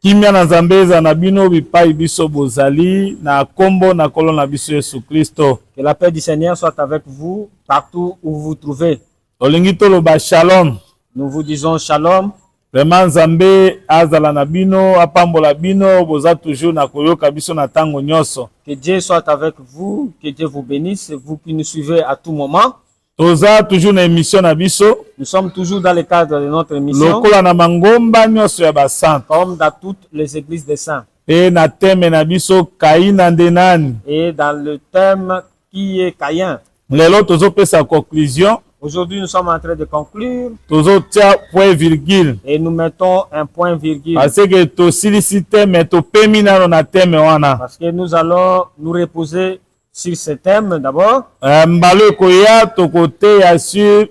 Kimia na Zambeza na bino bipai biso bozali na kombo na kolon na biso Yesu Kristo. Que la paix du Seigneur soit avec vous partout où vous vous trouvez. Olingi toloba shalom. Nous vous disons shalom. Vraiment Nzambe azala na bino apambola bino boza toujours na koyoka biso na tango nyoso. Que Dieu soit avec vous, que Dieu vous bénisse, vous qui nous suivez à tout moment. Toza toujours na émission na biso. Nous sommes toujours dans le cadre de notre émission. Lokola na mangomba nyoso ya basant. Comme dans toutes les églises des saints. Et na thème na biso Kaina ndenani. Et dans le thème qui est Caïn. Lelo tozo pesa conclusion. Aujourd'hui, nous sommes en train de conclure. Tozo tia point virgule. Et nous mettons un point virgule. Parce que to silicite mais to pemina na thème wana. Parce que nous allons nous reposer sur ce thème d'abord. Mbalo koya to côté assure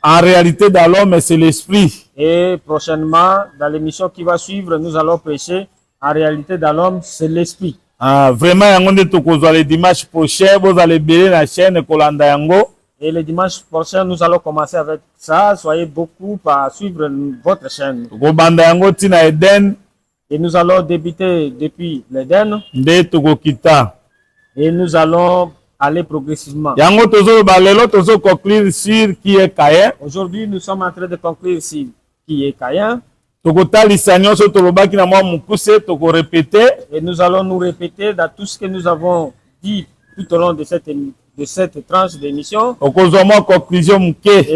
en réalité dans l'homme c'est l'esprit. Et prochainement, dans l'émission qui va suivre, nous allons prêcher en réalité dans l'homme c'est l'esprit. Vraiment yango nde tokozwa le dimanche prochain vous allez belé na chaîne kolanda yango. Et le dimanche prochain, nous allons commencer avec ça. Soyez beaucoup à suivre votre chaîne. Et nous allons débuter depuis l'Éden. Et nous allons aller progressivement. Aujourd'hui, nous sommes en train de conclure sur qui est Caïn. Et nous allons nous répéter dans tout ce que nous avons dit tout au long de cette tranche d'émission. Et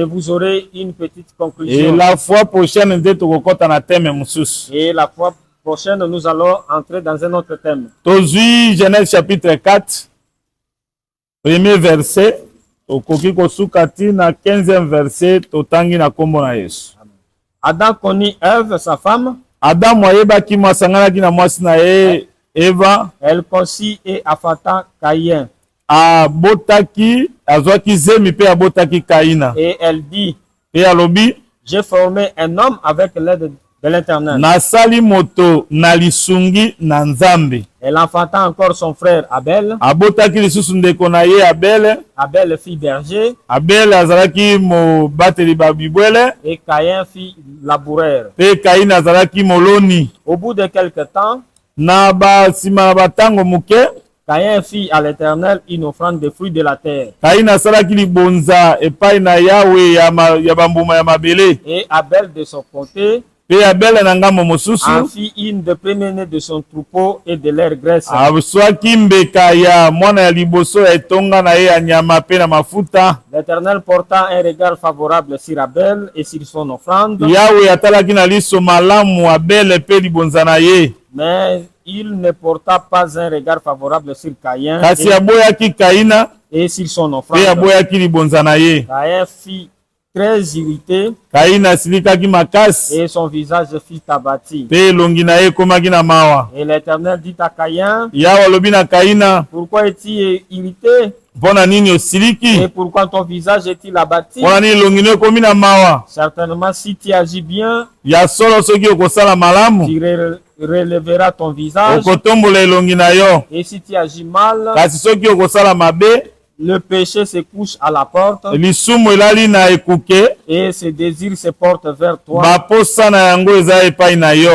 vous aurez une petite conclusion. Et la fois prochaine, nous allons entrer dans un autre thème. Genèse chapitre 4, premier verset. Na 15e verset. Adam connut Ève, sa femme. Adam Eva. Elle conçut et affata Caïn. Botaki azwaki zemi pe abotaki Kaina. Et elle dit, et alobi, j'ai formé un homme avec l'aide de l'Éternel. Nasali moto na lisungi na Nzambe. Elle enfanta encore son frère Abel. Abotaki lisusu ndeko na ye Abel. Abel fit berger. Abel azalaki mo bateli babibwele. Et Caïn fit laboureur. Pe Kaina azalaki moloni. Au bout de quelque temps, na ba sima batango muke, Caïn fit à l'Éternel une offrande de fruits de la terre. Kaina salaki libonza epai na Yahweh ya bambuma ya mabele. Et Abel de son côté en fit une de premiers-nés de son troupeau et de leur graisse. L'Éternel porta un regard favorable sur Abel et sur son offrande. Mais il ne porta pas un regard favorable sur Caïn et sur son offrande. Caïn fit très irrité et son visage fut abattu. Et l'Éternel dit à Caïn, pourquoi es-tu irrité? Et pourquoi ton visage est-il abattu? Certainement si tu agis bien, tu relèveras ton visage. Et si tu agis mal, le péché se couche à la porte et ses désirs se portent vers toi.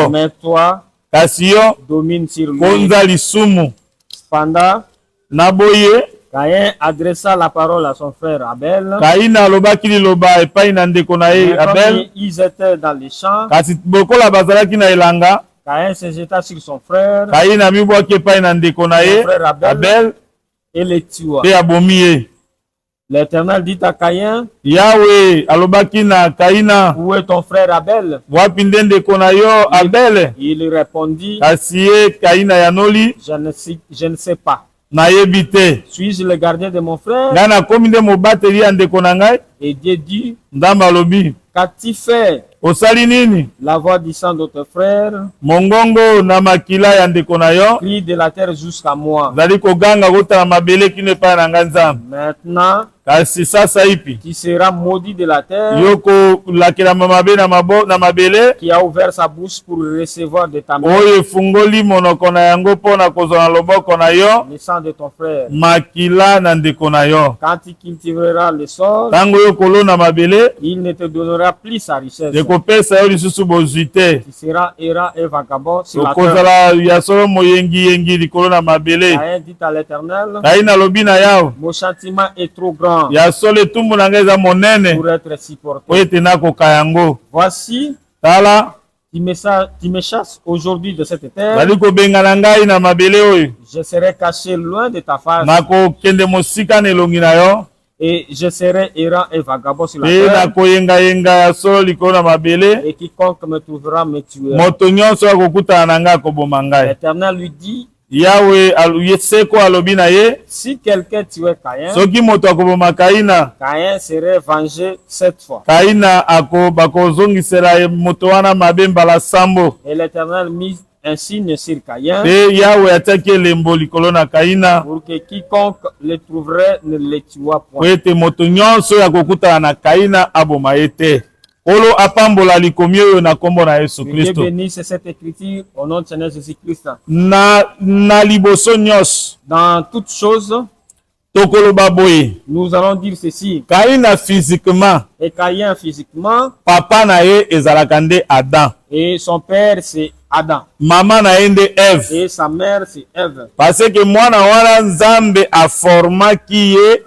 Mais toi, domine sur lui. Cependant, Caïn adressa la parole à son frère Abel. Comme ils étaient dans les champs, Caïn se jeta sur son frère. Son frère Abel et les tua. L'Éternel dit à Caïn, Yahweh alobaki na Kaina, où est ton frère Abel? Abel. Il répondit, je ne sais pas. Suis-je le gardien de mon frère? Et Dieu dit, qu'as-tu fait? La voix du sang de ton frère crie de la terre jusqu'à moi. Maintenant, Kasi sasa ipi. Qui sera maudit de la terre. Yoko lakela mamabe na mabele. Qui a ouvert sa bouche pour recevoir de ta main. Oye fungoli monoko na yango pona kozona loboko na yo. Le sang de ton frère. Makila na ndeko na yo. Quand il cultivera le sol. Tango yo kolo na mabele. Il ne te donnera plus sa richesse. Deko pesa yo lisusu bozuite. Tu seras errant et vagabond sur la terre. Okozala ya solo moyengi likolo na mabele. Caïn dit à l'Éternel. Kaina lobi na yao. Mon châtiment est trop grand. Ya solo etumbu na ngai eza monene. Pour être supporté. Po ete nakoka yango. Voici. Tala. Qui me chasse aujourd'hui de cette terre. Bali kobengana ngai na mabele oyo. Je serai caché loin de ta face. Nako kende mosika na elongi na yo. Et je serai errant et vagabond sur la terre. Nako yenga ya solo likolo na mabele. Et quiconque me trouvera me tuera. Moto nyonso akokutana na ngai akoboma ngai. L'Éternel lui dit. Yahweh seko alobi na ye. Si quelqu'un tuait Caïn. Soki moto akoboma Kaina. Caïn serait vengé 7 fois. Kaina bakozongisela moto wana mabe mbala sambo. Et l'Éternel mit un signe sur Caïn. Pe Yahweh ataki elembo likolo na Kaina. Pour que quiconque le trouverait ne le tuera point. Po ete moto nyonso akokutana na Kaina aboma ye te. Olo apambola likomi oyo na kombo na Yesu Kristo. Dieu bénisse cette écriture au nom de Seigneur Jésus-Christ. Na liboso nyos. Dans toutes choses, tokoloba boye. Nous allons dire ceci. Kaina physiquement. Et Caïn physiquement. Papa na ye ezalaka nde Adam. Et son père c'est Adam. Maman na ye nde Ève. Et sa mère c'est Ève. Parce que mwana wana Nzambe aformaki ye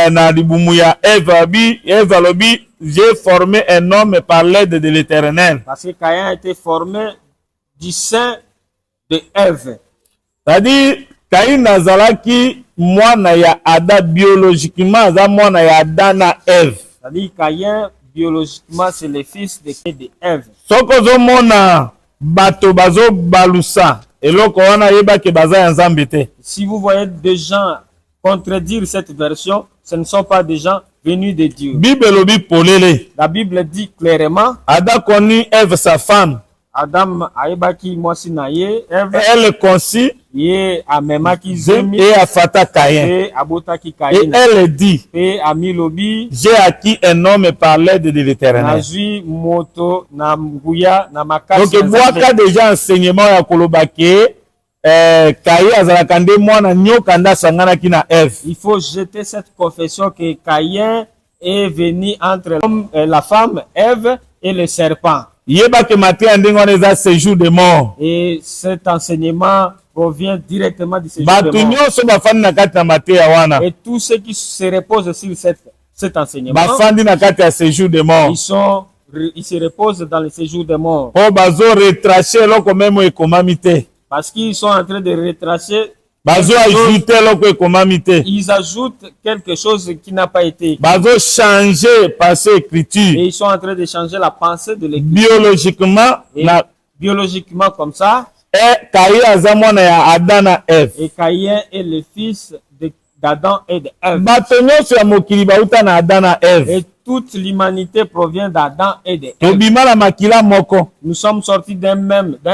na libumu ya Ève alobi. J'ai formé un homme par l'aide de l'Éternel. Parce que Caïn a été formé du sein de Ève. C'est-à-dire, Caïn nazalaki mwana ya Adam biologiquement, aza mwana ya Adam na Ève. C'est-à-dire Caïn biologiquement c'est le fils de Ève. Soko zo mona bato bazo balusa eloko wana yebake baza ya Nzambe te. Si vous voyez des gens contredire cette version, ce ne sont pas des gens venus de Dieu. La Bible dit clairement. Adam connut Ève sa femme. Adam aibaki mwasi na ye Ève. Elle conçut ye amemaki zemi et afata Caïn. Et abotaki Caïn. Et elle dit. Et amilobi. J'ai acquis un homme par l'aide de l'Éternel. Nazui moto na nguya na makasi. Donc boaka déjà enseignement ya kolobake. Caïn azalaka nde mwana nyoka nda sanganaki na Ève. Il faut jeter cette confession que Caïn est venu entre la femme Ève et le serpent. Yebake matia ndenge wana eza séjour de mort. Et cet enseignement provient directement du séjour de mort. Batu nyonso bafandi na kati na matia wana. Et tous ceux qui se reposent sur cet enseignement. Bafandi na kati ya séjour de mort. Ils se reposent dans le séjour de mort. Po bazo retracher eloko memo ekomami te. Parce qu'ils sont en train de retracer. Bazo ajouter eloko ekomami te. Ils ajoutent quelque chose qui n'a pas été écrit. Bazo changer passé écriture. Et ils sont en train de changer la pensée de l'écriture. Biologiquement comme ça. Et Caïn aza mwana ya Adam na Ève. Et Caïn est le fils d'Adam et de Ève. Bato nyonso ya mokili bauta na Adam na Ève. Et toute l'humanité provient d'Adam et de Ève. Tobima na makila moko. Nous sommes sortis d'un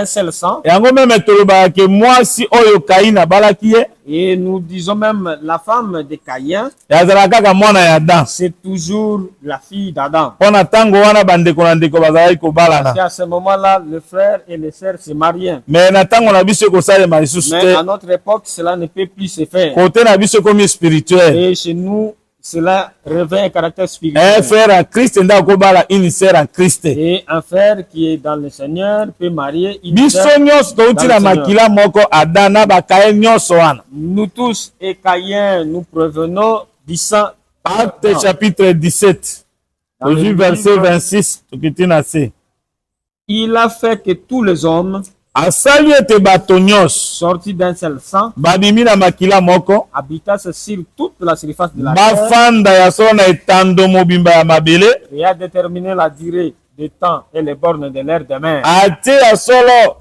seul sang. Yango même tolobaka ke mwasi oyo Caïn abalaki ye. Et nous disons même la femme de Caïn. Yazalaka kaka mwana ya Adam. C'est toujours la fille d'Adam. Pona tango wana bandeko na ndeko bazalaki kobalana. Parce qu'à ce moment-là, le frère et les sœurs se mariaient. Mais na tango na biso kosalema lisusu te. Mais à notre époque, cela ne peut plus se faire. Côté na biso comme spirituel. Et chez nous, cela revêt un caractère spirituel. Un frère en Christ nda kobala une sœur en Christ. Et un frère qui est dans le Seigneur peut marier une sœur. Biso nyonso touti na makila moko Adana ba Caïn nyonso wana. Nous tous et Caïn, nous provenons du sang. Acte chapitre 17. Verset 26. Il a fait que tous les hommes asali ete bato nyonso sortis d'un seul sang babimi na makila moko habitassent sur toute la surface de la terre. Bafanda ya solo na etando mobimba ya mabele. Et a déterminé la durée du temps et les bornes de l'air de mer. Ate ya solo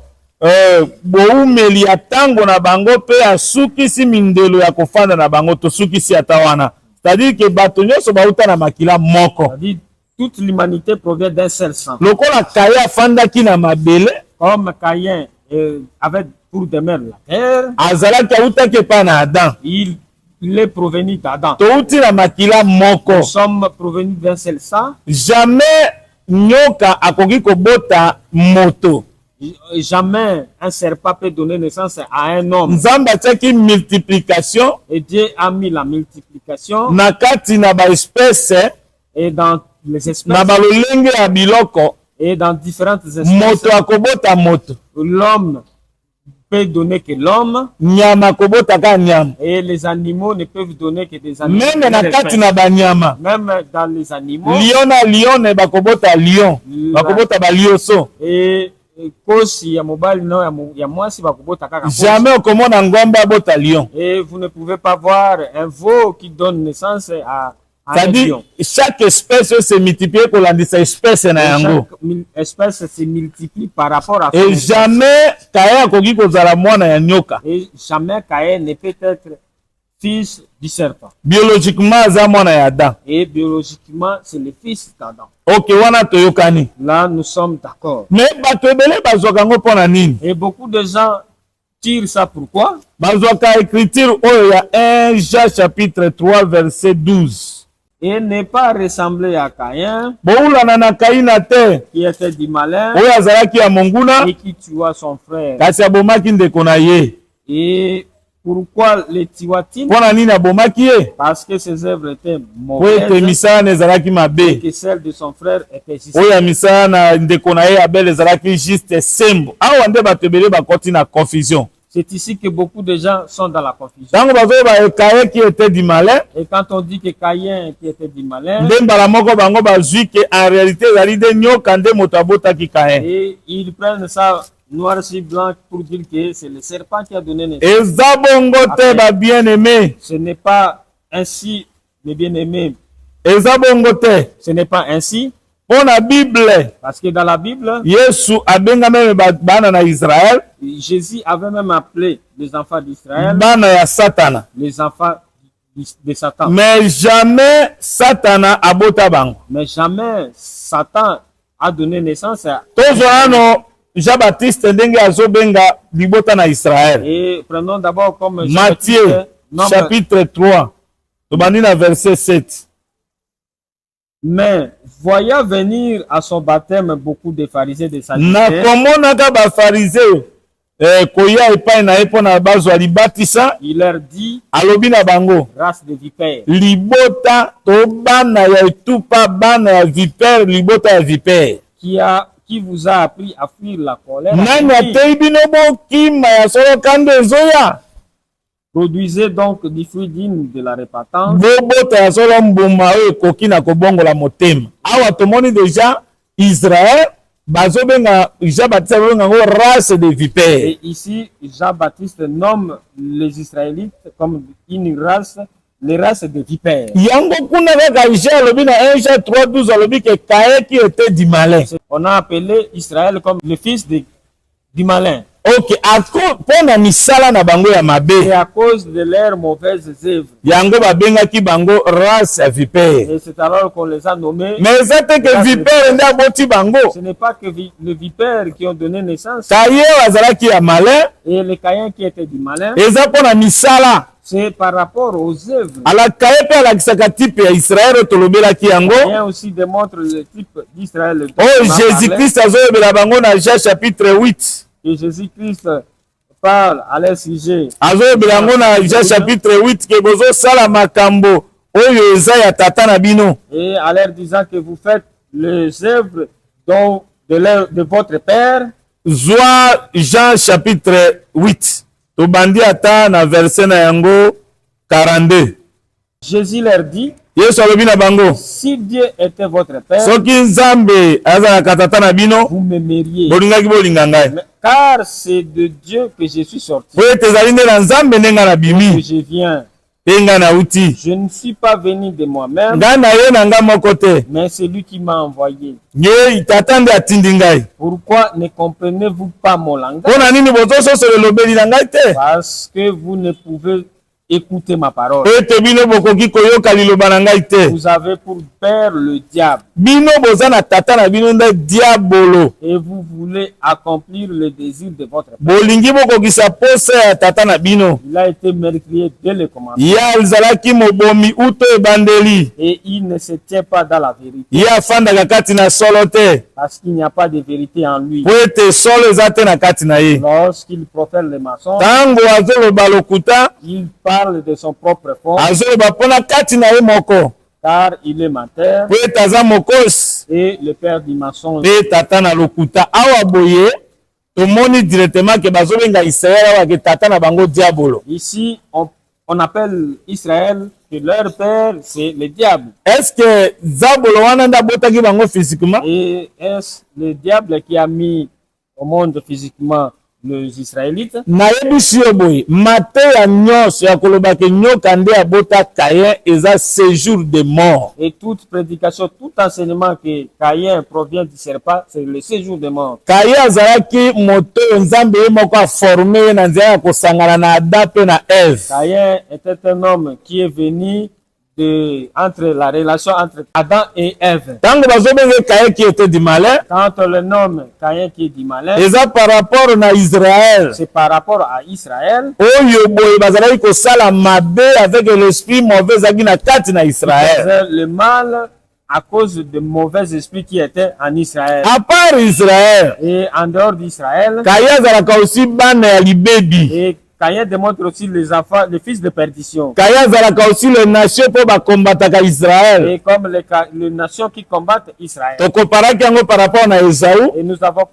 boumeli ya tango na bango pe asukisi mindelo ya kofanda na bango to sukisi ata wana. C'est-à-dire que bato nyonso bauta na makila moko. C'est-à-dire toute l'humanité provient d'un seul sang. Lokola Caïn afandaki na mabele. Comme Caïn avait pour demeure la terre, azalaki autaki epai na Adam. il Il est provenu d'Adam. Nous sommes provenus d'un seul sang. Jamais nyoka akoki kobota moto. Jamais un serpent peut donner naissance à un homme. Nzamba taki multiplication. Et Dieu a mis la multiplication. Nakati na ba espèce. Et dans les espèces. Na ba lolenge ya biloko. Et dans différentes espèces. Moto akobota moto. L'homme peut donner que l'homme. Nyama kobota ka nyama. Et les animaux ne peuvent donner que des animaux. Même nakati na ba nyama. Même dans les animaux. Lion na lion bakobota lion. Bakobota ba lioso. Et kosi ya mobali no ya mwasi bakobota kaka kosi. Jamais okomona ngomba bota lion. Et vous ne pouvez pas voir un veau qui donne naissance à c'est-à-dire chaque espèce se multiplie pour l'indicien espèce na yango. Chaque espèce se multiplie par rapport à. Et jamais Kaye akoki kozala mwana ya nyoka. Et jamais Kaye ne peut être fils du serpent. Biologiquement aza mwana ya Adam. Et biologiquement c'est le fils d'Adam. OK, wana toyokani. Là nous sommes d'accord. Mais bato ebele bazwaka ngo pona nini? Et beaucoup de gens tirent ça pourquoi? Bazwaka écriture oyo ya 1 Jean chapitre 3 verset 12. Et ne pas ressembler à Caïn, qui était du malin, et qui tua son frère. Et pourquoi les tua-t-il? Parce que ses œuvres étaient mauvaises et que celles de son frère étaient justes. C'est ici que beaucoup de gens sont dans la confusion. Qui était du malin. Et quand on dit que Caïn qui était du malin, en réalité, et ils prennent ça noir sur blanc pour dire que c'est le serpent qui a donné naissance. Ce n'est pas ainsi, mes bien-aimés. Ce n'est pas ainsi. Pour la Bible, parce que dans la Bible, Jésus avait même appelé les enfants d'Israël les enfants de Satan. Mais jamais Satan a donné naissance à Jean-Baptiste et prenons d'abord comme Matthieu chapitre 3, verset 7. Mais voyant venir à son baptême beaucoup de pharisiens et de sadducéens, il leur dit, race de vipères, qui vous a appris à fuir la colère? Produisez donc du fruit digne de la repentance. Israël, race de vipères. Et ici, Jean-Baptiste nomme les Israélites comme une race, les races de vipères. On a appelé Israël comme le fils du malin. Ok, et à cause de leurs mauvaises œuvres. Et c'est alors qu'on les a nommés. Mais ce n'est pas que les vipères qui ont donné naissance. Et les Caïens qui étaient du malin. C'est par rapport aux œuvres. Caïen aussi démontre le type d'Israël. Oh, Jésus-Christ chapitre 8. Et Jésus-Christ parle à leur sujet. Chapitre 8 que et à leur disant que vous faites les œuvres de votre père. Jean chapitre 8. Tobandi ata na verset na yango 42. Jésus leur dit, si Dieu était votre père, vous m'aimeriez. Car c'est de Dieu que je suis sorti. Que je viens. Je ne suis pas venu de moi-même, mais c'est lui qui m'a envoyé. Pourquoi ne comprenez-vous pas mon langage? Parce que vous ne pouvez écouter ma parole. Vous avez pour père le diable. bino bozana tata na bino nda diabolo. Et vous voulez accomplir le désir de votre père. Bolingi bokokisa posa ya tata na bino. Il a été meurtrier dès le commencement. Ya alzalaki mobomi uto ebandeli. Et il ne se tient pas dans la vérité. Ya fandaka kati na solo te. Parce qu'il n'y a pas de vérité en lui. Po ete solo eza te na kati na ye. Lorsqu'il profère le mensonge, Tango azoloba lokuta, il parle de son propre fond, azoloba pona kati na ye moko. car il est menteur Po ete aza mokosi. et le père du mensonge. Pe tata na lokuta awa boye tomoni directement ke bazobenga Israël awa ke tata na bango diabolo. Ici, on appelle Israël que leur père, c'est le diable. Est-ce que zabolo wana nda botaki bango physiquement? Et est-ce le diable qui a mis au monde physiquement les Israélites? Nayebi yo boye mate ya nyonso ya koloba ke nyoka nde abota Caïn eza séjour de mort. Et toute prédication, tout enseignement que Caïn provient du serpent, c'est le séjour de mort. Caïn azalaki moto nzambe ye moko aforme na nzela ya kosangana na Adam pe na Ève. Caïn était un homme qui est venu entre la relation entre Adam et Ève. Tango bazobenge Caïn qui était du malin, Quand on le nomme Caïn qui est du malin, eza par rapport na Israël. c'est par rapport à Israël. Oyo boye bazalaki kosala mabe avec l'esprit mauvais ezalaki na kati na Israël. C'est le mal à cause de mauvais esprits qui étaient en Israël. À part Israël, Et en dehors d'Israël, Caïn azalaka aussi bana ya libebi. et Caïn démontre aussi les enfants, les fils de perdition. Caïn azalaka aussi les nations po bakombataka Israël. Et comme les nations qui combattent Israël. Tokoparaki yango par rapport na Esaú. Et nous avons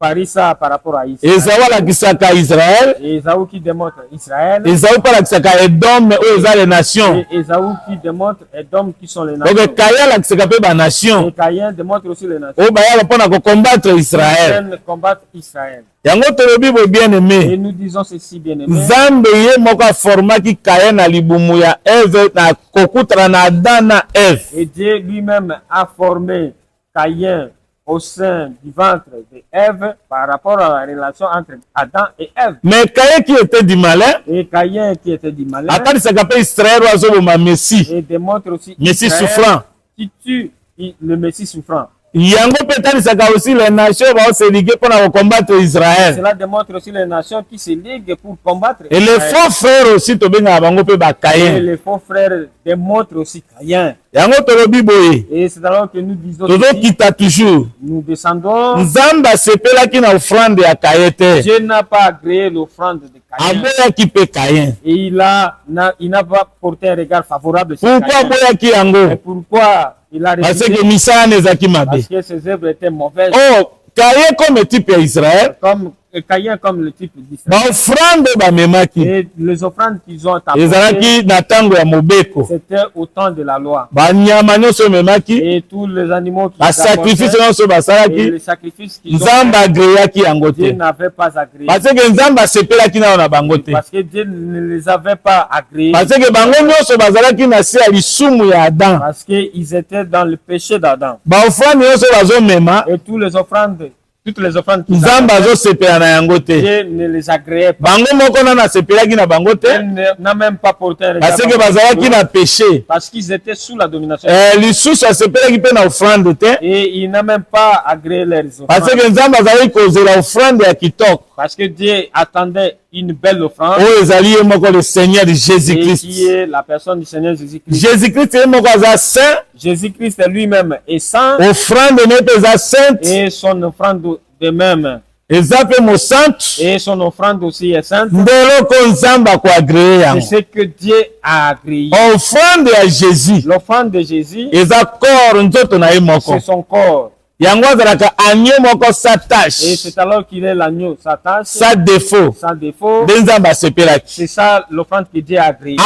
comparé ça par rapport à Israël. Esaú alakisaka Israël. Et Ésaü qui démontre Israël. Esaú mpe alakisaka Edom oyo eza les nations. Et Ésaü qui démontre Edom qui sont les nations. Donc Caïn alakisaka mpe banation Et Caïn démontre aussi les nations. oyo bayaka mpona kokombattre Ils Israël. viennent combattre Israël. Yango tolobi boye bien Et aimé. nous disons ceci, bien aimé. Nzambe ye moko aformaki Caïn na libumu ya Ève na kokutana na Adam na Ève. Et Dieu lui-même a formé Caïn au sein du ventre de Ève par rapport à la relation entre Adam et Ève. Mais Caïn qui était du malin, Et Caïn qui était du malin akanisaka mpe Israël oyo azoboma Messie. et démontre aussi Messie Israël souffrant. qui tue le Messie souffrant. Yango mpe etanisaka aussi les nations baoselike mpona kokombattre Israël. Cela démontre aussi les nations qui se liguent pour combattre Et les Israël. faux frères aussi tobengaka bango mpe Et bakayen. les faux frères démontrent aussi Caïn. Yango tolobi boye Et c'est alors que nous disons ici, tozokita toujours nous descendons. nzambe asepelaki na offrande ya Caïn te, Dieu n'a pas agréé l'offrande de Caïn. aboyaki mpe Caïn. Et il n'a pas porté un regard favorable sur Pourquoi Caïn. aboyaki Et yango? pourquoi il a Parce refusé? que misala na ezalaki mabe. Parce que ses œuvres étaient mauvaises. Oh, Caïn comme type ya Israël, Comme Caïn comme le type d'Israël. baofrande bamemaki Et les offrandes qu'ils ont apportées, ezalaki na ntango ya mobeko, c'était au temps de la loi. banyama nyonso ememaki, Et tous les animaux qui basacrifice nyonso et basalaki, les sacrifices qu'ils ont nzambe fait, agreyaki yango Dieu te. n'avait pas agréé. Parce que nzambe asepelaki nao na bango te. Parce que Dieu ne les avait pas agréés. Parce que bango nyonso bazalaki na se ya lisumu ya Adam. Parce qu'ils étaient dans le péché d'Adam. Baofrande nyonso bazomema, Et toutes les offrandes qu'ils nzambe azosepela na yango te. Dieu ne les agréait pas. Bango moko nano asepelaki na bango te, Dieu n'a même pas porté un regard parce que favorable bazalaki na péché. parce qu'ils étaient sous la domination. Lisusu asepelaki mpe na offrande te, Et il n'a même pas agréé leurs parce offrandes. que nzambe azalaki kozela offrande ya kitoko Parce que Dieu attendait une belle offrande. oyo ezali ye moko le Seigneur Et Jésus-Christ. qui est la personne du Seigneur Jésus-Christ. Jésus-Christ ye moko aza saint, Jésus-Christ lui-même est saint. offrande ne mpe eza sainte, Et son offrande de même. eza mpe mosantu. Et son offrande aussi est sainte. Nde eloko nzambe akoagreye C'est yango. ce que Dieu a agréé. Offrande ya Jésus L'offrande de Jésus, eza corps nzoto na ye moko. c'est son corps. Yango azalaka agneau moko sa Et tâche, c'est alors qu'il est l'agneau, sa tâche, sa défaut. sans défaut. Nde nzambe asepelaki. C'est ça l'offrande que Dieu a agréée.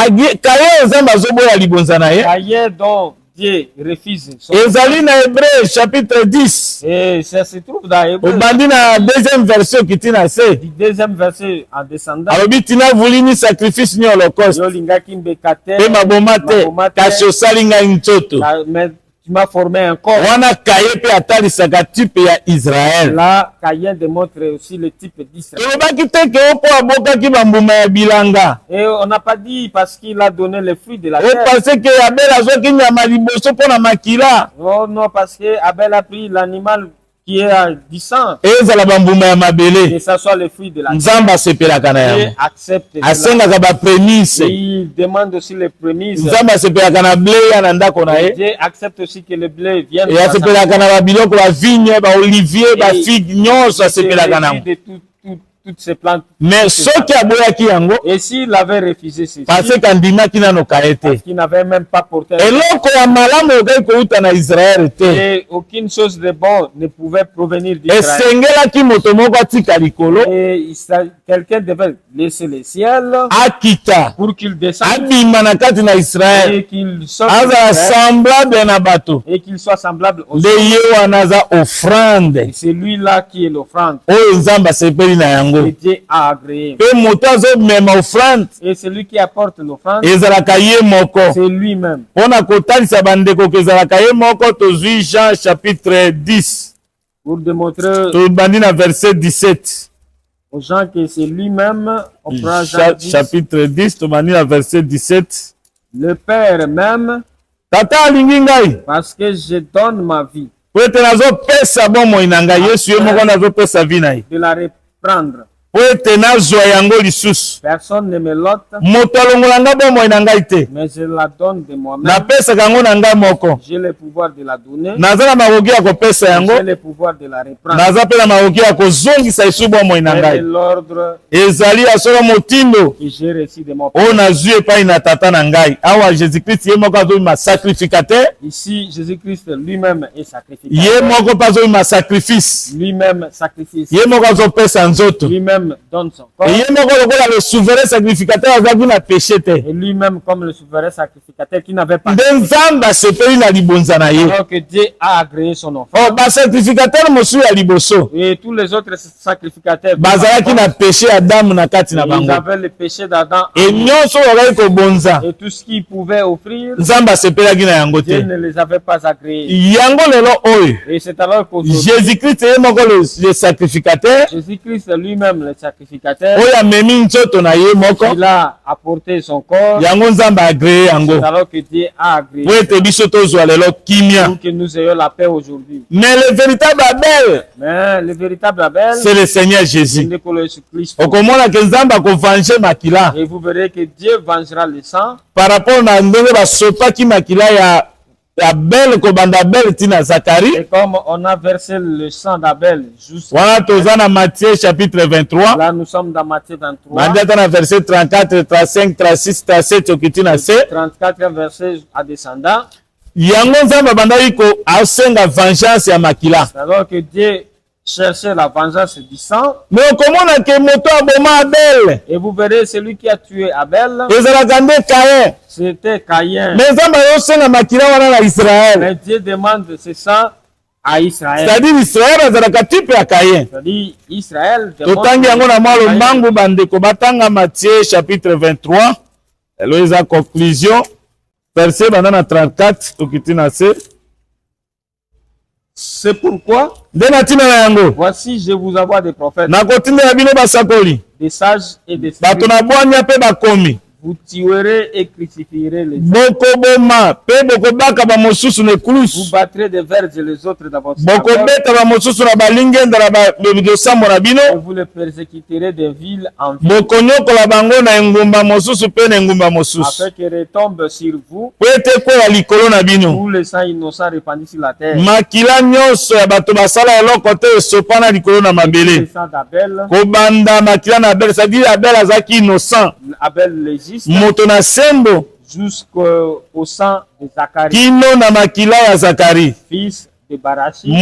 Kaye nzambe azoboya libonza na ye Cahier dont Dieu refuse. ezali na Hébreu chapitre 10 Et ça se trouve dans Hébreu, obandi na deuxième version kiti na se du deuxième verset en descendant. alobi tina vulini sacrifice ni holocauste Yo lingaki mbekate, mpe maboma te maboma te, kasi osali ngai nzoto. mais tu m'as formé un corps. Wana kaye pe atalisaka type ya Israël. Là, Caïn démontre aussi le type d'Israël. Et on n'a pas dit parce qu'il a donné les fruits de la terre. Oh non, parce que Abel a pris l'animal qui est du sang. Et ça soit le fruit de la terre. Et accepte. Et il demande aussi les prémices. Dieu accepte aussi que le blé vienne. De toutes ces plantes. Mais ce qui a boyaki yango, et s'il avait refusé ceci, parce qu'il n'avait même pas porté, et aucune chose de bon ne pouvait provenir d'Israël. Et quelqu'un devait laisser le ciel pour qu'il descende et qu'il soit semblable aux autres. Et c'est lui-là qui est l'offrande. Et Dieu a agréé. Et celui qui apporte l'offrande, c'est lui-même. Jean chapitre 10. Pour démontrer verset 17. aux gens que c'est lui-même. Chapitre 10, verset 17. Le Père même, parce que je donne ma vie, de la reprendre. Personne ne me l'ôte, mais je la donne de moi-même. J'ai le pouvoir de la donner, j'ai le pouvoir de la reprendre. Et l'ordre que j'ai reçu de mon Père. Ici, Jésus-Christ lui-même est sacrificateur. Lui-même sacrifice. Lui-même donne son corps. Et lui-même comme le souverain sacrificateur qui n'avait pas. Alors que Dieu a agréé son enfant. Et tous les autres sacrificateurs, ils avaient le péché d'Adam. Et tout ce qu'ils pouvaient offrir, Dieu ne les avait pas agréés. Et c'est alors qu'aujourd'hui, Jésus-Christ lui-même le sacrificateur, il a apporté son corps. C'est alors que Dieu a agréé pour que nous ayons la paix aujourd'hui. Mais le véritable Abel, c'est le Seigneur Jésus. Et vous verrez que Dieu vengera le sang par rapport à Abel, et comme on a versé le sang d'Abel jusqu'à Matthieu chapitre 23. Là nous sommes dans Matthieu 23. Verset 34, 35, 36, 37, 34 versets à descendant. Alors que Dieu cherchait la vengeance du sang. Et vous verrez celui qui a tué Abel. C'était Caïn. Mais Dieu demande ce sang à Israël. C'est-à-dire Israël Israël. Matthieu chapitre 23. La conclusion. Verset 34. C'est pourquoi, voici, je vous envoie des prophètes, des sages et des sages. Vous tuerez et crucifierez les uns. Vous battrez des verges les autres dans votre synagogue. Et vous les persécuterez de ville en ville. Afin que retombe sur vous tout le sang innocent répandu sur la terre. Le sang d'Abel. Abel légiste. Jusqu'au sang de Zacharie, fils de Barachi,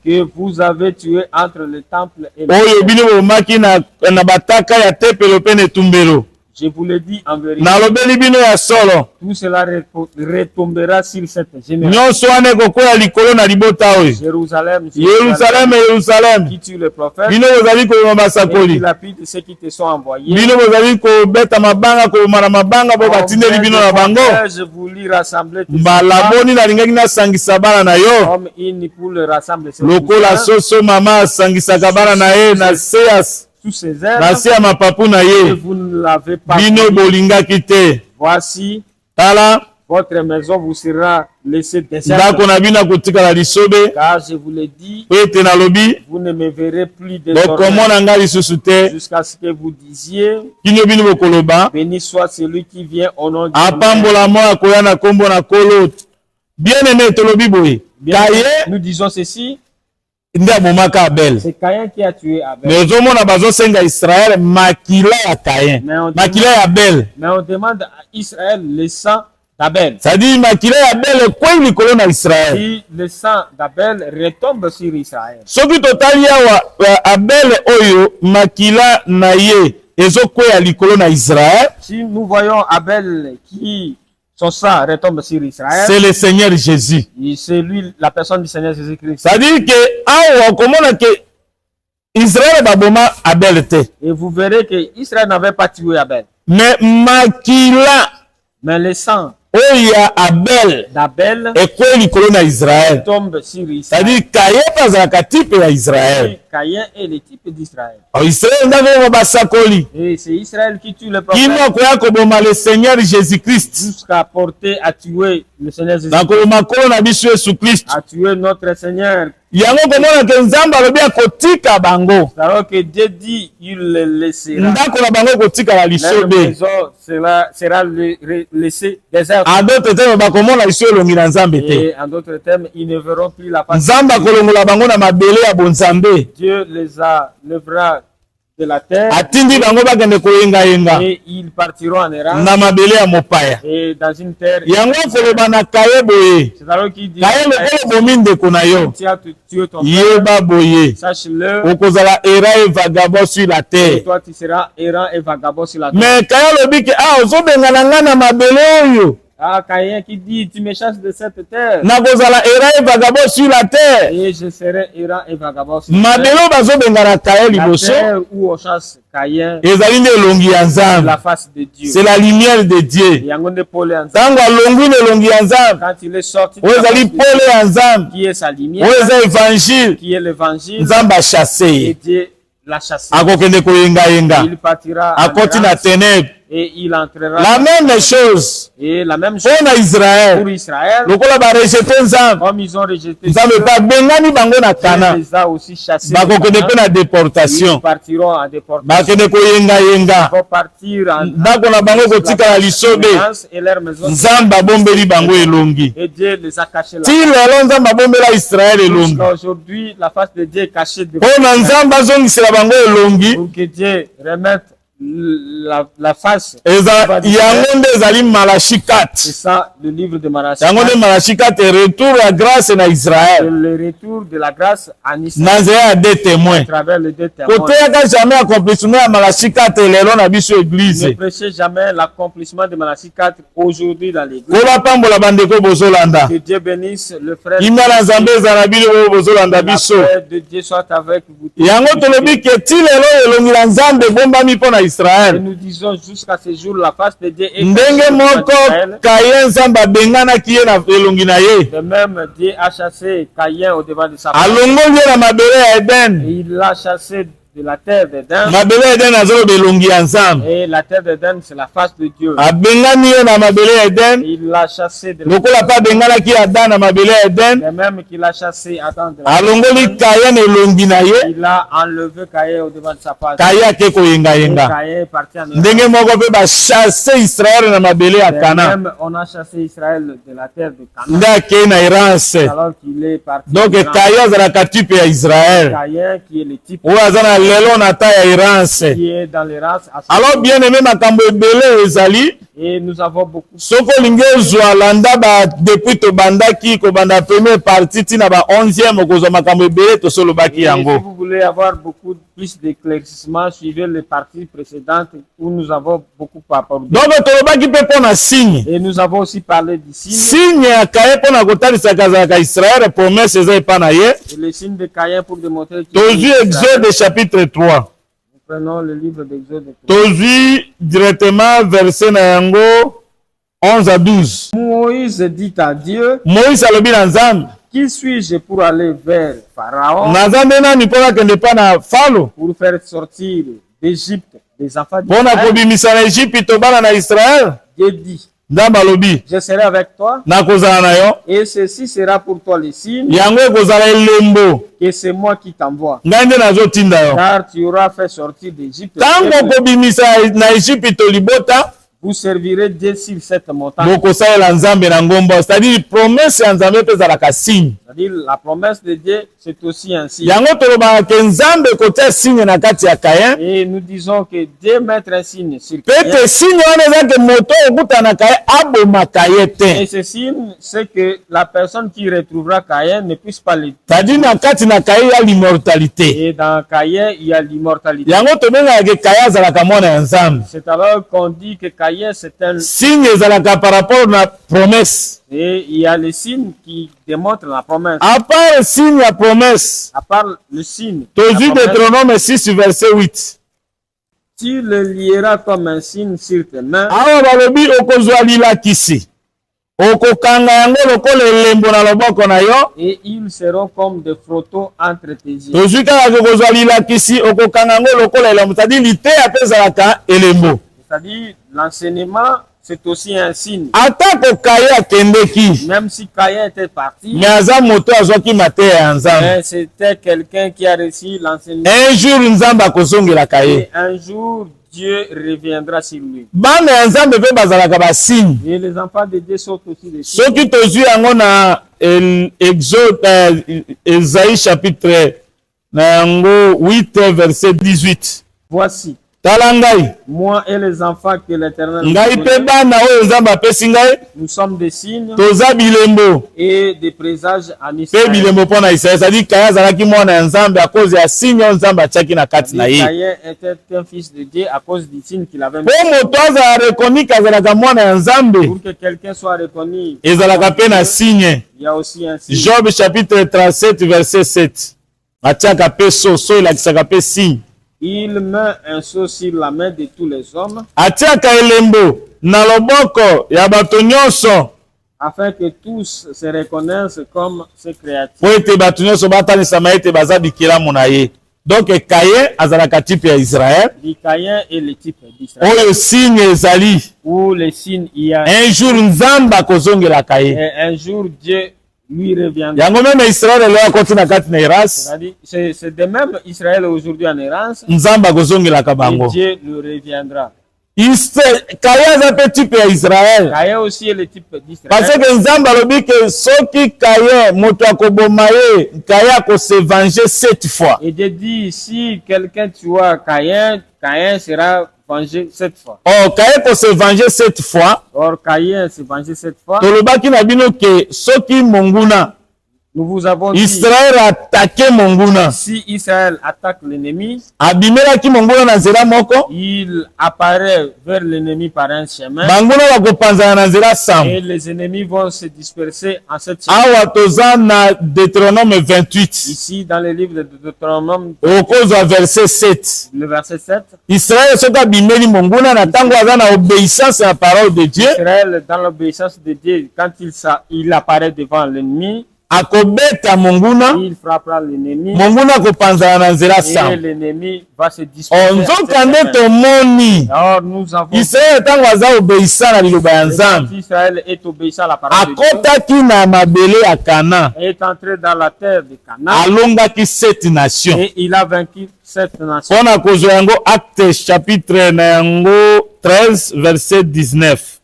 que vous avez tué entre le temple et le Je vous le dis en vérité. Nalobeli bino ya solo. Tout cela retombera sur cette génération. Nyonso wana ekokwea likolo na libota oyo. Jérusalem, Yerusalem, Yerusalem. qui tue le prophète. Bino bozali koboma basakoli. Qui lapide ceux qui te sont envoyés. Bino bozali kobeta mabanga koboma na mabanga po batindeli bino na bango. Je voulais rassembler tous mbala boni nalingaki nasangisa bana na yo. comme une poule rassemble ses Lokola soso mama asangisaka bana na ye na se ya mapapu na ye. vous ne l'avez pas. Bino bolingaki te. Voici, Tala votre maison vous sera laissée déserte. ndako na bino akotikala lisobe. Car je vous l'ai dit, Po ete nalobi vous ne me verrez plus désormais bokomona nga lisusu te. jusqu'à ce que vous disiez, Kino bino bokoloba béni soit celui qui vient au nom du apambola mo akoya na kombo na kolo. Bien aimé tolobi boye. Kaye Nous disons ceci, nde abomaka Abel. c'est Caïn qui a tué Abel. Mais ozomona bazosenga Israël makila ya Kayen, makila ya Abel. Mais on demande à Israël le sang d'Abel. C'est-à-dire makila ya Abel ekwei likolo na Israël. Si le sang d'Abel retombe sur Israël. Soki totali awa Abel oyo makila na ye ezokwea likolo na Israël, Si nous voyons Abel qui son sang retombe sur Israël, c'est le Seigneur Jésus. c'est lui, la personne du Seigneur Jésus-Christ. C'est-à-dire que awa komona ke Israël baboma Abel te. Et vous verrez que Israël n'avait pas tué Abel. Mais makila Mais le sang oyo ya Abel d'Abel ekwei likolo na Israël. tombe sur Israël. C'est-à-dire Kayen azalaka type ya Israël. Caïn est le type d'Israël. Israël ndako basakoli. Et c'est Israël qui tue le prophète Kino akoya koboma le Seigneur Jésus-Christ. jusqu'à porter à tuer le Seigneur Jésus, Na koloma kolo na biso Yesu Christ. à tuer notre Seigneur. Yango komona ke Nzambe alobi akotika bango. Alors que Dieu dit, il le laissera. Ndako na bango kotika la Leur lisobe. maison sera laissée déserte. En d'autres termes bakomona liso elongi na Nzambe te. Et en d'autres termes, ils ne verront plus la face. Nzambe akolongola bango na mabele ya bonzambe. Dieu les a lèvera de la terre Atindi bango bakende koyenga-yenga et ils partiront en errance na mabele ya mopaya. et dans une terre. Yango koloba na Kaye boye. C'est alors qu'il dit, Kaye lokolo bomi ndeko na yo. tu as tué ton frère, Yeba boye. sache-le, Okozala era et vagabond sur la et terre. toi tu seras errant et vagabond sur la terre. Mais Kaye lobi ke ozobengana nga na mabele oyo. Ah, Caïn qui dit, tu me chasses de cette terre Nakozala era et vagabond sur la terre. et je serai errant et vagabond sur la terre. Mabele oyo bazobengana Kaye La liboso terre où on chasse Caïn, ezali nde elongi ya Nzambe. la face de Dieu. C'est la lumière de Dieu. Yango nde Paul est en Ntango alongwi na elongi ya Nzambe quand il est sorti de oyo la face ezali de Dieu, pole ya Nzambe qui est sa lumière, oyo eza évangile qui est l'évangile, Nzambe achase et ye Dieu l'a chassé. akokende koyengayenga Il partira en akoti na errance ténèbre. et il entrera. La même chose Et la même chose mpo na pour Israël Israël, lokola barejete Nzambe comme ils ont rejeté Nzambe Dieu, mpe abengani bango na Dieu Kana les a aussi chassés. bakokende mpe na Ils déportation partiront en déportation. bakende koyengayenga Ils vont partir en ndako na bango kotikala lisobe. errance et leur maison. Nzambe abombeli bango elongi Et Dieu les a cachés là. ti lelo Nzambe abombela Israël elongi Aujourd'hui, la face de Dieu est cachée de mpo na Nzambe azongisela bango elongi. pour que Dieu remette la face. Yango nde ezali Malachi 4. C'est ça le livre de Malachi. Yango nde Malachi 4 retour ya grâce na C'est Israël le retour de la grâce en na Israël nzela ya deux témoins. à travers les deux témoins. Koteyaka jamais accomplissement ya Malachi 4 lelo na biso Ne église. prêchez jamais l'accomplissement de Malachi 4 aujourd'hui dans l'église. Kola pambola bandeko bozolanda. Que Dieu bénisse le frère. Kimia na Nzambe ezala bino oyo bozolanda La biso. paix de Dieu soit avec vous. Yango tolobi ke ti lelo elongi na Nzambe ebombami mpo na Et Israël. nous disons jusqu'à ce jour la face de Dieu est Ndenge cachée moko devant Israël. Kaye Nzambe abenganaki ye na elongi na ye. De même, Dieu a chassé Caïn au devant de sa face. Alongoli ye na mabele ya Eden. Et il l'a chassé de la terre d'Éden. Mabele ya Eden azoloba elongi ya Nzambe. Et la terre d'Éden, c'est la face de Dieu. Abengani ye na mabele ya Eden. Et il l'a chassé de la Lokola mpe abenganaki Ada na mabele ya Eden. de même qu'il a chassé Adam de la Alongoli Kaye elongi na ye. il a enlevé Caïn au devant de sa face. Kaye ake Et koyengayenga. Caïn est parti en Europe. Ndenge moko mpe bachasse Israele na mabele ya De Kana. même, on a chassé Israël de la terre de Canaan Nde akei na errance. alors qu'il est parti. Donc en Iran. Kaye azalaka type ya Israele Caïn qui est le type oyo aza na lelo na ta ya errance. qui est dans les races. Alors bien aimé makambo ebele ezali Et nous avons beaucoup. Soko lingezo alanda ba depuis to bandaki ko banda première partie tina ba 11e okozo makambo ebele to solo baki yango. Si vous voulez avoir beaucoup plus d'éclaircissement, suivez les parties précédentes où nous avons beaucoup parlé. Donc to baki pe pona signe. Et nous avons aussi parlé du signe. Signe ya kaye pona kotalisa kazaka Israël promesse eza epana ye. Et le signe de Caïn pour démontrer que Tozu Exode chapitre 3. Prenons le livre d'Exode. Tozu directement verset na yango 11 à 12. Moïse dit à Dieu, Moïse alobi na Nzambe, qui suis-je pour aller vers Pharaon Nazambe nani pona kende pa na Falo pour faire sortir d'Égypte des enfants pona d'Israël? kobimisa na Egypte to bana na Israël. Dieu dit, Nzambe alobi, je serai avec toi nakozala na yo. et ceci sera pour toi le signe Yango ekozala elembo que c'est moi qui t'envoie. ngai nde nazotinda yo. Car tu auras fait sortir d'Égypte. Ntango kobimisa na Egypte libota, Vous servirez Dieu sur cette montagne. bokosalela Nzambe na ngomba. C'est-à-dire promesse ya Nzambe mpe ezalaka signe. C'est-à-dire la promesse de Dieu, c'est aussi un signe. Yango tolobaka ke Nzambe kotia signe na kati ya Kain. Et nous disons que Dieu mettre un signe sur Pete Caïn. signe wana eza ke moto okutana Kain abomaka ye te. Et ce signe, c'est que la personne qui retrouvera Caïn ne puisse pas le. C'est-à-dire na kati na Kain ya l'immortalité. Et dans Caïn, il y a l'immortalité. Yango tobengaka ke Kain azalaka mwana ya Nzambe. C'est alors qu'on dit que Caïn, c'est un. Signe ezalaka par rapport na promesse. Et il y a le signe qui démontre la promesse. À part signe ya promesse, À part le signe. Tozu la promesse, Deutéronome 6 verset 8. tu le lieras comme un signe sur tes mains. Awa balobi okozwa lilakisi. Okokanga yango lokola elembo na loboko na yo. Et ils seront comme des photos entre tes yeux. Tozwi kaka okozwa lilakisi okokanga yango lokola elembo. C'est-à-dire liteya mpe ezalaka elembo. C'est-à-dire, l'enseignement, c'est aussi un signe. Atako Kain akendeki, Même si Caïn était parti, mais aza moto azwaki mateya ya Nzambe. mais c'était quelqu'un qui a reçu l'enseignement. Un jour Nzambe akozongelaka ye. Et un jour, Dieu reviendra sur lui. Bana ya Nzambe mpe bazalaka basigne. Et les enfants de Dieu sont aussi des signes. Soki tozwi yango na Exode, Esaïe chapitre na yango 8 verset 18. Voici, Tala ngai, moi et les enfants que l'Éternel nous ngai mpe donne, bana oyo Nzambe apesi ngai, nous sommes des signes toza bilembo et des présages en mpe Israël. bilembo mpo na Israele. C'est-à-dire Kain azalaki mwana ya Nzambe à cause ya signe oyo Nzambe atiaki na kati na ye. Caïn était un fils de Dieu à cause du signe qu'il avait mis. Mpo moto azala reconnue azalaka mwana ya Nzambe, Pour que quelqu'un soit reconnu, ezalaka mpe na signe. il y a aussi un signe. Job chapitre 37 verset 7. Atiaka mpe so elakisaka mpe signe. Il met un sceau sur la main de tous les hommes Atiaka elembo na loboko ya bato nyonso afin que tous se reconnaissent comme ses créatures. po ete bato nyonso batanisama ete baza bikelamu na ye. Donc Kain azalaka type ya Israël Du Caïn est le type d'Israël. oyo signe ezali. Où les signes, il y a Un jour Nzambe akozongelaka ye. et un jour Dieu lui reviendra. Yango meme Israël lelo akoti na kati na errance, C'est-à-dire, c'est de même Israël aujourd'hui en errance Nzambe akozongelaka et bango. Dieu lui reviendra. Kain aza mpe type ya Israël. Caïn aussi est le type Parce d'Israël. que Nzambe alobi ke soki Kain moto akoboma ye, Kain akose venger 7 fois. Et Dieu dit, si quelqu'un tua Caïn, Caïn sera vengé 7 fois. Or Kain kose venger 7 fois. Or Caïn s'est vengé 7 fois. Tolobaki na bino ke soki monguna Nous vous avons dit, Israël attaqué monguna, si Israël attaque l'ennemi, abimelaki monguna na nzela moko, il apparaît vers l'ennemi par un chemin banguna bakopanzana na nzela et sambo. les ennemis vont se disperser en cette chemin. Awa toza na Deutéronome 28 Ici, dans le livre de Deutéronome, okozwa verset 7. le verset 7, Israël soki abimeli monguna na ntango aza na obéissance à la parole de Dieu, Israël, dans l'obéissance de Dieu, quand il apparaît devant l'ennemi, akobeta monguna, il frappera l'ennemi monguna akopanzana na nzela et sambo. l'ennemi va se disperser. en cette Nzoka nde chemin. tomoni Alors nous avons Israël ntango aza obéissant na liloba ya Nzambe, Israël est obéissant à la parole de Dieu, akotaki na mabele ya Kana, est entré dans la terre de Canaan alongaki 7 nations. et il a vaincu cette nation. Mpona kozwa yango Acte chapitre na yango 13 verset 19.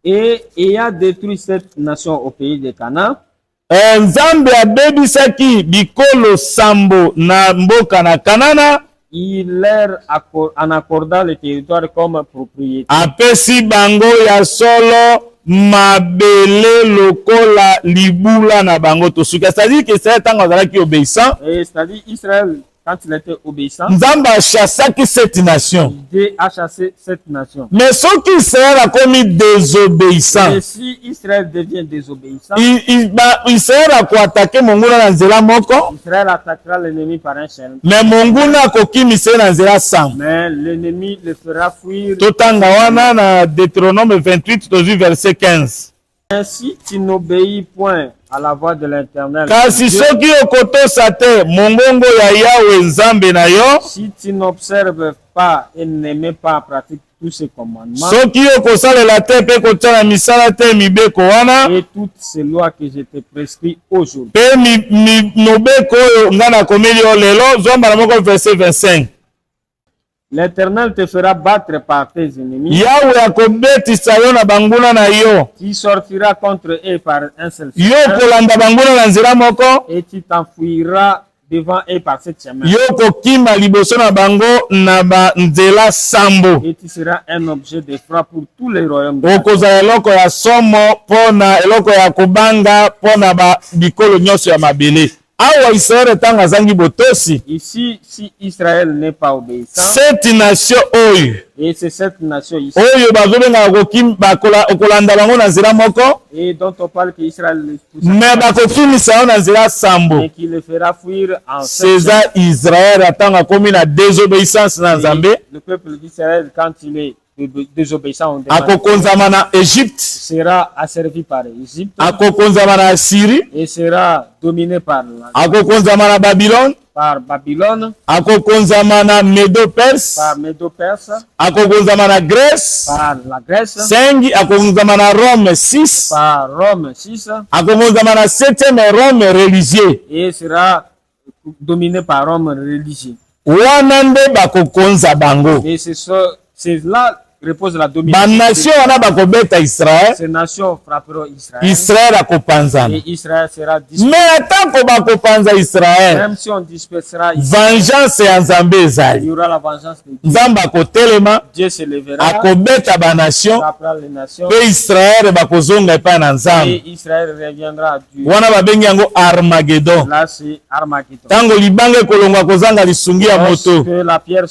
Et ayant détruit cette nation au pays de Canaan, Nzambe abebisaki bikolo sambo na mboka na Kanana il leur en accordant le territoire comme propriété. Apesi bango ya solo mabele lokola libula na bango tosuka. C'est-à-dire que c'est tant qui obéissant. C'est-à-dire Israël, quand il était obéissant, Nzamba a chassé cette nation. Dieu a chassé cette nation. Mais ce qui Israël a commis désobéissant. Et si Israël devient désobéissant, Israël a quoi attaquer Monguna na nzela moko. Israël attaquera l'ennemi par un seul. Mais Monguna koki mise na nzela sam. Mais l'ennemi le fera fuir. Totanga wana na Deutéronome 28 verset 15. Ainsi tu n'obéis point à la voix de l'Éternel. Kasi soki okotosa te mongongo ya Yahweh nzambe na yo, si tu n'observes pas et n'aimes pas pratiquer tous ces commandements, soki okosalela te pe kotiana misala te mibeko wana, et toutes ces lois que je te prescris aujourd'hui, pe mobeko oyo nga nakomeli yo lelo, zwamba na moko verset 25. l'Éternel te fera battre par tes ennemis. Yahweh akobetisa yo na banguna na yo. Tu sortiras contre eux par un seul Yo kolanda banguna na nzela moko. Et tu t'enfuiras devant eux par cette chemin. Yo kokima liboso na bango na ba nzela sambo. Et tu seras un objet de frappe pour tous les royaumes. Okozala eloko ya somo pona eloko ya kobanga pona ba bikolo nyonso ya mabele. Awa Israël tanga zangi botosi. Ici, si Israël n'est pas obéissant, cette nation oyo, et c'est cette nation ici, oyo bazobenga kokim bakola okolanda bango na nzela moko, et dont on parle que Israël mais bakokimisa yo na nzela sambo, et qui le fera fuir en César Israël atanga komi na désobéissance na Nzambe. Le peuple d'Israël, quand il est désobéissant, akokonzama na Égypte, sera asservi par Égypte, akokonzama na Syrie, et sera dominé par akokonzama na Babylone, par Babylone, akokonzama na Médo-Perse, par Médo-Perse, akokonzama na Grèce, par la Grèce, 5, akokonzama na Rome 6, par Rome 6, akokonzama na 7e Rome religieux, et sera dominé par Rome religieux. wana nde bakokonza bango. Et c'est là repose la domination. Banation wana bakobeta Israël. Ces nations frapperont Israël. Israël akopanzana. Et Israël sera dispersé. Mais atako bakopanza Israël, Même si on dispersera Israël, vengeance ya Nzambe il ezali. y aura la vengeance de Dieu. Nzambe akotelema, Dieu se lèvera, akobeta banation, frappera les nations, pe Israël bakozonga epai na Nzambe. et Israël reviendra à Dieu. Wana babengi yango Armageddon. Là, c'est Armageddon. Tango libanga ekolongwa kozanga lisungi ya moto, Lorsque la pierre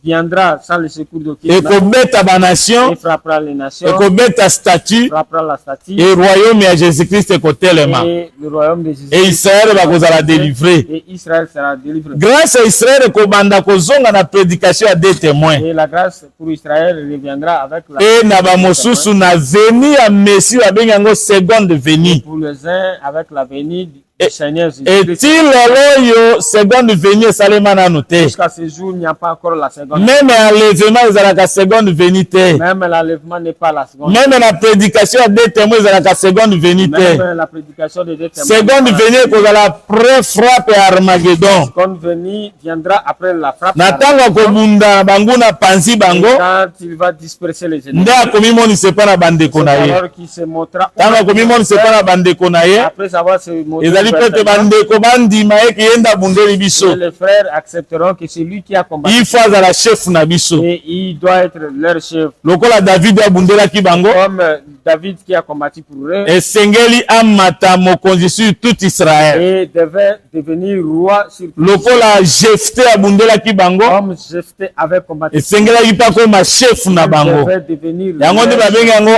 viendra sans le secours d'aucun, ekobeta banation, et frappera les nations, ekobeta statut, frappera la statue, et royaume ya Jésus-Christ ekotelema. et le royaume de Jésus. Et Israël bakozala délivré. Et Israël sera délivré. Grâce à Israël ekobanda kozonga na prédication ya des témoins. Et la grâce pour Israël reviendra avec la Et na ba mosusu na veni ya Messie babengi yango seconde venue. pour les uns avec la venue du Seigneur Et Jésus-Christ. ti lelo yo seconde venue esalema nanu te. Jusqu'à ce jour, il n'y a pas encore la seconde. Même enlèvement ezalaka seconde venue te. Même l'enlèvement n'est pas la seconde. Même la prédication ya des témoins ezalaka seconde venue te. Même la prédication de deux témoins. Seconde venue ekozala pré-frappe ya Armageddon. Seconde venue viendra après la frappe. Na ntango akobunda bango na panzi Et bango, quand il va disperser les ennemis, nde akomimonisa epai na bandeko na ye. alors qu'il se montra Ntango akomimonisa epai na bandeko na ye, après avoir se montré ezali pe te bandeko bandima ye keyenda bundeli biso. les frères accepteront que c'est lui qui a combattu. Il faut azala chef na biso. Et il doit être leur chef. Lokola David abundelaki bango, Comme David qui a combattu pour eux esengeli amata mokonzi sur tout Israël. et devait devenir roi sur tout. Lokola Jephthé abundelaki bango, Comme Jephthé avait combattu, esengelaki mpe akoma chef na il bango. devait devenir Yango nde leur babengi yango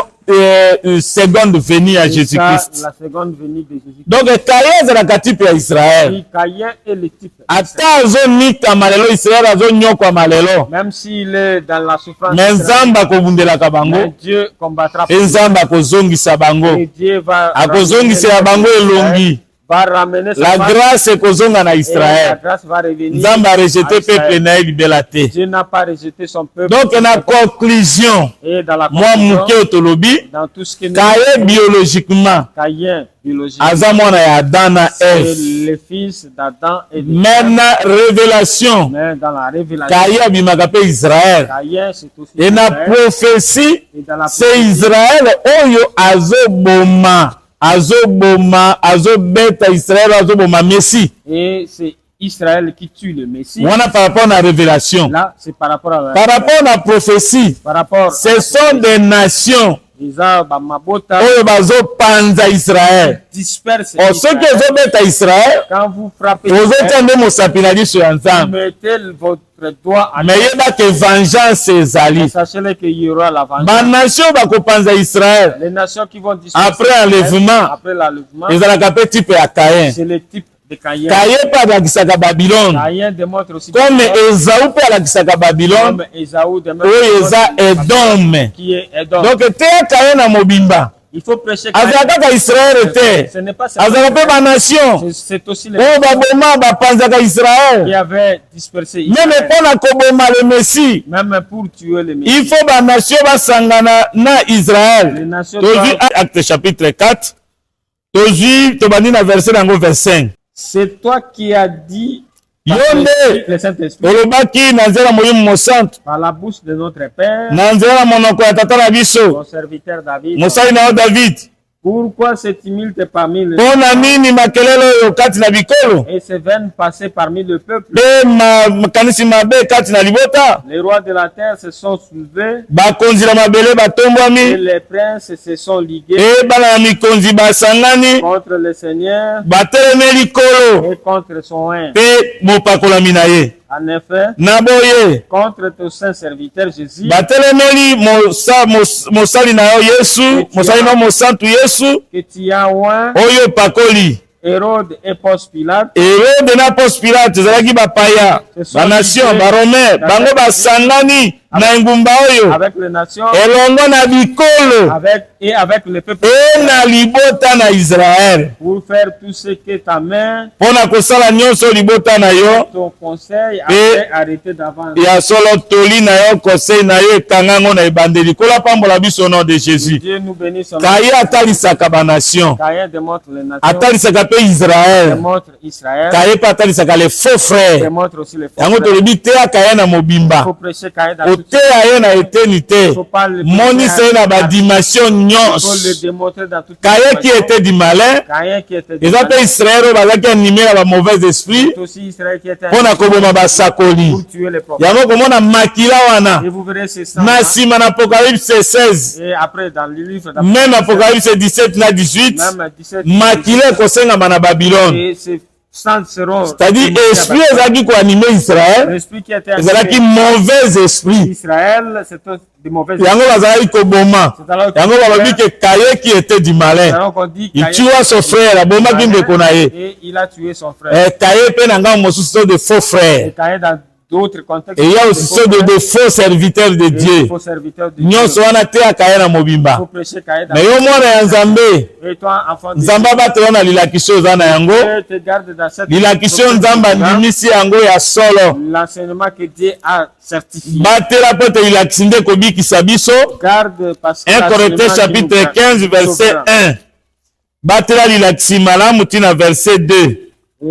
seconde venue ya chef. Ça, Jésus-Christ. la seconde venue de Jésus. Donc Kaye ezalaka type ya Israël. Et Caïn est le type. Ata azonikama lelo Israël azonyokwama lelo, Même s'il est dans la souffrance, me Nzambe akobundelaka bango, mais Dieu combattra e pour lui. Nzambe akozongisa bango, Et Dieu va akozongisela bango elongi. va ramener sa La face, grâce ekozonga na et la Israël. grâce va revenir Nzambe a à rejeté Israël. peuple na ye libela te. Dieu n'a pas rejeté son peuple. Donc na conclusion, Et dans la moi conclusion, moke tolobi, dans tout ce que nous Kaye biologiquement Caïn, biologique, aza mwana ya Adam na c'est Ève. le fils d'Adam et de Même na révélation, mais dans la révélation, Kaye abimaka pe Israël. Caïn c'est aussi Et na Israël. prophétie, Et dans la c'est Israël oyo azoboma, azobeta Israël, azoboma Messi. Et c'est Israël qui tue le Messie. On a par rapport à la révélation. Là, c'est par rapport à par rapport à la prophétie. Par rapport ce sont des nations. Oyo bazo panza Israël. Disperse soki ozobeta Israël. Quand vous frappez ozotia nde mosapi na biso ya Nzambe. mettez votre doigt à mais yeba que vengeance ezali. Sachez qu'il y aura la vengeance. Banation bakopanza Israël. Les nations qui vont disperser après l'enlèvement. ezalaka pe type ya Caïn. C'est le type de Caïn. Caïn pe alakisaka Babylone. Caïn démontre aussi comme Esaü pe alakisaka Babylone. oyo eza Edom. Qui est Edom. donc teya Caïn na mobimba. Il faut prêcher azalaka Israël te. Ce n'est pas azalaka pe banation. c'est aussi les oyo baboma bapanzaka Israël. qui avaient dispersé même mpona koboma le Messie. même pour tuer le Messie. il faut banation basangana na Israël. tozwi acte chapitre 4. tozwi tobandi na verset nango 25. C'est toi qui as dit le Saint-Esprit olobaki na nzela molimo mosantu par la bouche de notre Père, na nzela monoko ya tata na biso ton serviteur David. mosali na yo David. Pourquoi ce tumulte parmi les mpona nini makelele oyo kati na bikolo et ces veines passées parmi le peuple? mpe makanisi mabe kati na libota. Les rois de la terre se sont soulevés bakonzi na mabele et batombwami. les princes se sont ligués e bana na mikonzi basangani contre le Seigneur batelemeli kolo et contre son oint. mpe mopakolami na ye. En effet, na boye contre ton saint serviteur Jésus, batelemeli mosali na yo Yesu, mosali na mosantu Yesu que tu as oint, oyo pakoli. Hérode et Ponce Pilate, Hérode na Ponce Pilate ezalaki bapaya banation baromain bango basangani na engumba oyo avec les nations, elongo na bikolo avec le peuple e na libota na Israël pour faire tout ce que ta main, mpona kosala nyonso libota na yo ton conseil avait arrêté d'avance. ya solo toli na yo conseil na yo ekanga ngo na ebandeli kola pambola biso nom de Jésus. Dieu nous bénisse. Kaye atalisaka banation, Caïn démontre les nations, atalisaka pe Israël, démontre Israël, Kaye pe atalisaka les faux frères. démontre aussi les faux yango frères. tolobi teya Kaye na Il mobimba faut prêcher Caïn dans toute oteya ye na eternité monisa ye na badimension il faut nyonso. le démontrer dans toute Kaye qui était du malin Caïn qui était eza mpe Israël oyo bazalaki animé na bamauvais esprit c'est aussi Israël qui était mpona koboma basakoli. pour tuer les prophètes. yango komona makila wana Et vous verrez ces sangs na nsima na Apocalypse 16 et après dans le livre même Apocalypse 17 na 18 même 17 makila ekosengama na Babylone. et ces sangs seront c'est-à-dire esprit ezalaki koanime Israël l'esprit qui était ezalaki mauvais esprit Israël, c'est des mauvais yango bazalaki koboma yango balobi ke Kaye qui était du malin alors qu'on dit il tua son frère abomaki ndeko na ye. et il a tué son frère. Kaye mpe na ngambo mosusu so de faux frères. Et Caïn dans d'autres contextes. Et il y a aussi ceux de faux serviteurs de Dieu. Faux serviteurs de Dieu. nyonso wana te Kaye na mobimba. Faut prêcher Caïn dans mais yo mwana ya Nzambe et toi enfant de Nzambe abatela na lilakiso oza na yango Dieu te garde dans cette lilakiso Nzambe andimisi yango ya solo l'enseignement que Dieu a certifié. batela mpo te lilakisi nde kobikisa biso. Garde parce que 1 Corinthiens chapitre 15 verset 1 batela lilakisi malamu tina verset 2. Et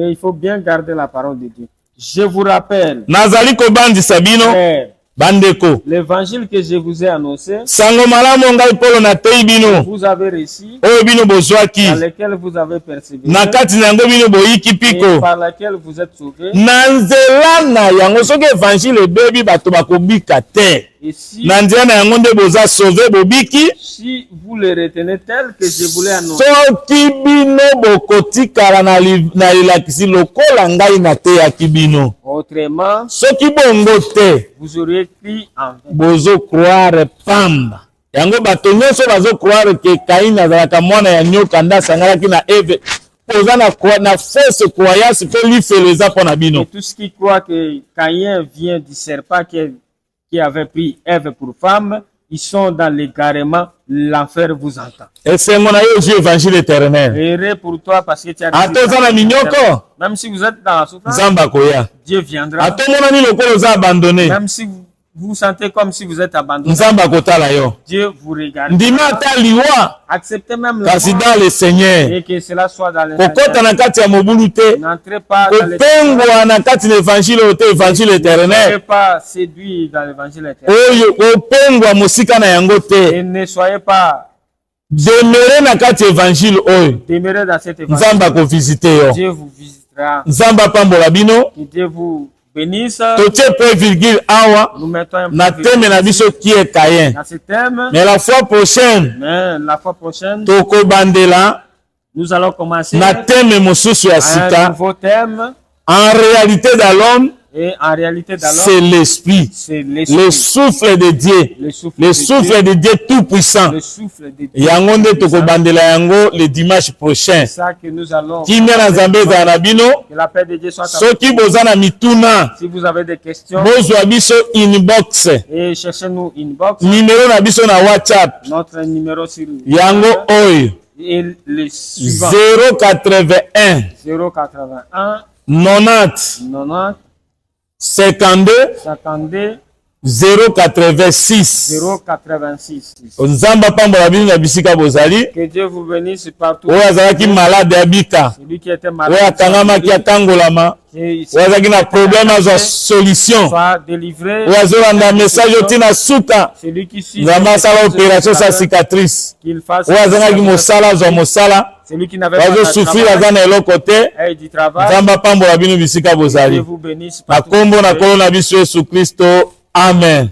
il faut bien garder la parole de Dieu. Je vous rappelle, nazali kobandisa bino frères, bandeko l'évangile que je vous ai annoncé, sango malamu ngai Polo nateyi bino vous avez réussi, oyo bino bozwaki dans lequel vous avez persévéré, na kati na yango bino boyiki et mpiko par laquelle vous êtes sauvés. na nzela na yango soki evangile ebebi bato bakobika te Et si, na nzela na yango nde boza sauve bobiki. si vous le retenez tel que je vous l'ai annoncé, soki bino bokotikala na lilakisi lokola ngai nateyaki bino autrement, soki bongo te vous auriez cru en vain. bozokroire pamba. yango bato nyonso bazokroire ke Kaini azalaka mwana ya nyoka nde asanganaki na Eve oza na fausse croyance mpe lifelo eza mpo na bino. Et tous ceux qui croient que Caïn vient du serpent qui avait pris Ève pour femme, ils sont dans l'égarement, l'enfer vous entend. esengo na yo ozwi évangile éternel. Heureux pour toi parce que tu as ata oza na minyoko même si vous êtes dans la souffrance, Nzambe akoya. Dieu viendra. ata omonani lokola oza abandonné Même si vous vous sentez comme si vous êtes abandonné, Nzambe akotala yo. Dieu vous regarde. ndima ata liwa Acceptez même le kasi mort dans le Seigneur et que cela soit dans le kokota Seigneur. na kati ya mobulu te N'entrez pas dans le kopengwa na kati na évangile oyo te évangile Ne éternel soyez pas séduits dans l'évangile éternel. oyo kopengwa mosika na yango te Et ne soyez pas Demeurez na kati évangile oyo. Demeurez dans cet évangile. Nzamba ko visiter yo. Dieu vous visitera. Nzamba pambola bino. Que Dieu vous bénisse. Totie point virgule awa. Nous mettons un na thème na biso qui est Caïn. Dans ce thème. Mais la fois prochaine. Toko bandela. Nous allons commencer. Na thème mosusu ya sika. Un nouveau thème. En réalité dans l'homme. Et en réalité, c'est l'esprit, le souffle de Dieu, le souffle de Dieu tout puissant. Yango nde toko bandela yango le dimanche prochain. C'est ça que nous allons. Kimia na Nzambe za na bino. Que la paix de Dieu soit. Soki bozana mituna. Si vous avez des questions. Bozwa biso inbox. Et cherchez-nous inbox. Numéro na biso na WhatsApp. Notre numéro sur. Yango oyo. Et le suivant. 081. 90. 52 086 Nzamba pambola bino na bisika bozali. Que Dieu vous bénisse partout. Oyo azalaki malade abika. Celui qui était malade. Oyo akangamaki akangolama. Oyo azalaki na problème azwa solution. Soit délivré. Oyo azolanda message otina suka. Celui qui suit. Nzamba asala opération sa cicatrice. Oyo azalaki mosala azwa mosala. Celui qui n'avait pas de souffrir aza na eloko te. Nzamba pambola bino bisika bozali. Dieu vous bénisse partout. Na kombo na kolo na biso Yesu Kristo. Amen.